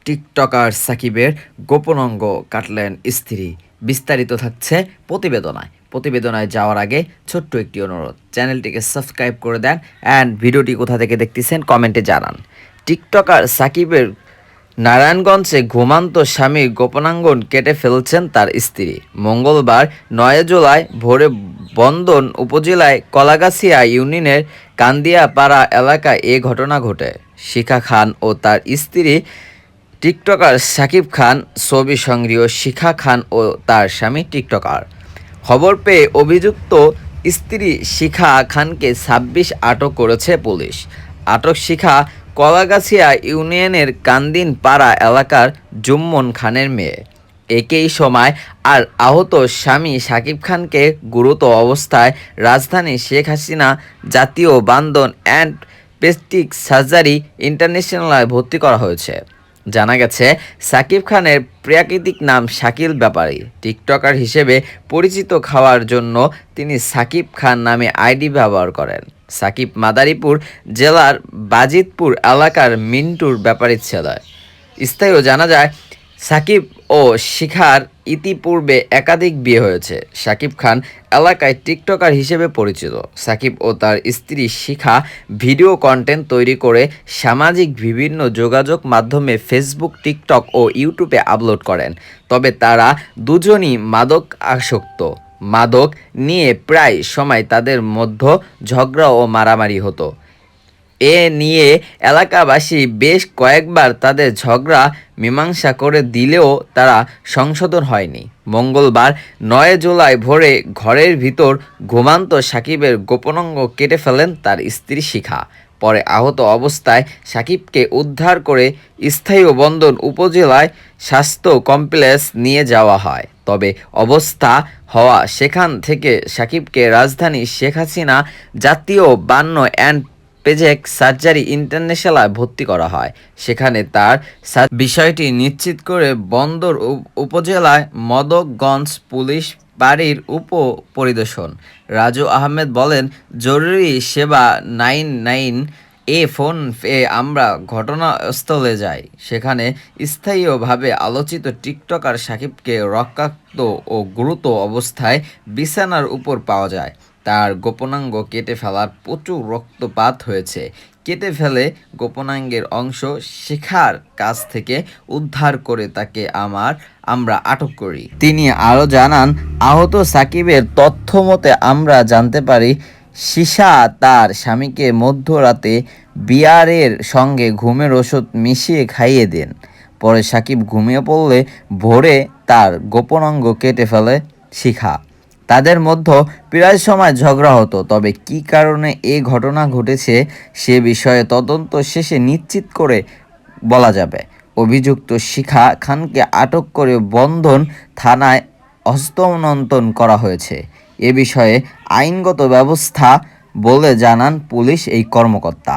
TikToker সাকিবের গোপন অঙ্গ কাটলেন স্ত্রী। বিস্তারিত থাকছে প্রতিবেদনায় যাওয়ার আগে ছোট্ট একটি অনুরোধ, চ্যানেলটিকে সাবস্ক্রাইব করে দেন অ্যান্ড ভিডিওটি কোথা থেকে দেখতেছেন কমেন্টে জানান। টিকটকার সাকিবের নারায়ণগঞ্জে ঘুমান্ত স্বামীর গোপনাঙ্গন কেটে ফেলছেন তার স্ত্রী। মঙ্গলবার ৯ জুলাই ভোরে বন্দন উপজেলায় কলাগাছিয়া ইউনিয়নের কান্দিয়াপাড়া এলাকায় এ ঘটনা ঘটে। শিখা খান ও তার স্ত্রী টিকটকার সাকিব খান। ছবি সংগৃহীত। শিখা খান ও তার স্বামী টিকটকার। খবর পেয়ে অভিযুক্ত স্ত্রী শিখা খানকে ২৬ আটক করেছে পুলিশ। আটক শিখা কলাগাছিয়া ইউনিয়নের কান্দিন পাড়া এলাকার জুম্মন খানের মেয়ে। একই সময় আর আহত স্বামী সাকিব খানকে গুরুতর অবস্থায় রাজধানী শেখ হাসিনা জাতীয় বান্দন অ্যান্ড প্লাস্টিক সার্জারি ইন্টারন্যাশনালে ভর্তি করা হয়েছে। জানা গেছে, সাকিব খানের প্রাকৃতিক নাম শাকিল ব্যাপারী। টিকটকার হিসেবে পরিচিত হওয়ার জন্য তিনি সাকিব খান নামে আইডি ব্যবহার করেন। সাকিব মাদারীপুর জেলার বাজিতপুর এলাকার মিন্টুর ব্যাপারীর ছেলে। স্থানীয় জানা যায়, সাকিব ও শিখার ইতিপূর্বে একাধিক বিয়ে হয়েছে। সাকিব খান এলাকায় টিকটকার হিসেবে পরিচিত। সাকিব ও তার স্ত্রী শিখা ভিডিও কন্টেন্ট তৈরি করে সামাজিক বিভিন্ন যোগাযোগ মাধ্যমে ফেসবুক, টিকটক ও ইউটিউবে আপলোড করেন। তবে তারা দুজনই মাদক আসক্ত। মাদক নিয়ে প্রায় সময় তাদের মধ্যে ঝগড়া ও মারামারি হতো। এ নিয়ে এলাকাবাসী বেশ কয়েকবার তাদের ঝগড়া মীমাংসা করে দিলেও তারা সংশোধন হয়নি। মঙ্গলবার ৯ জুলাই ভোরে ঘরের ভিতর ঘুমান্ত সাকিবের গোপনাঙ্গ কেটে ফেলেন তার স্ত্রী শিখা। পরে আহত অবস্থায় সাকিবকে উদ্ধার করে স্থানীয় বন্দন উপজেলায় স্বাস্থ্য কমপ্লেক্স নিয়ে যাওয়া হয়। তবে অবস্থা হওয়া সেখান থেকে সাকিবকে রাজধানী শেখ হাসিনা জাতীয় বান্ন অ্যান্ড পেজেক সার্জারি ইন্টারন্যাশনালে ভর্তি করা হয়। সেখানে তার বিষয়টি নিশ্চিত করে বন্দর উপজেলায় মদকগঞ্জ পুলিশ বাড়ির উপপরিদর্শক রাজু আহমেদ বলেন, জরুরি সেবা 99 এ ফোন পেয়ে আমরা ঘটনাস্থলে যাই। সেখানে স্থায়ীভাবে আলোচিত টিকটকার সাকিবকে রক্তাক্ত ও গুরুতর অবস্থায় বিছানার উপর পাওয়া যায়। তার গোপনাঙ্গ কেটে ফেলার প্রচুর রক্তপাত হয়েছে। কেটে ফেলে গোপনাঙ্গের অংশ শিখার কাছ থেকে উদ্ধার করে তাকে আমরা আটক করি। তিনি আরও জানান, আহত সাকিবের তথ্য মতে আমরা জানতে পারি শিশা তার স্বামীকে মধ্যরাতে বিয়ারের সঙ্গে ঘুমের ওষুধ মিশিয়ে খাইয়ে দেন। পরে সাকিব ঘুমিয়ে পড়লে ভোরে তার গোপনাঙ্গ কেটে ফেলে শিখা। তাদের মধ্যে প্রায় সময় ঝগড়া হতো। তবে কী কারণে এ ঘটনা ঘটেছে সে বিষয়ে তদন্ত শেষে নিশ্চিত করে বলা যাবে। অভিযুক্ত শিখা খানকে আটক করে বন্দন থানায় হস্তান্তর করা হয়েছে। এ বিষয়ে আইনগত ব্যবস্থা বলে জানান পুলিশ এই কর্মকর্তা।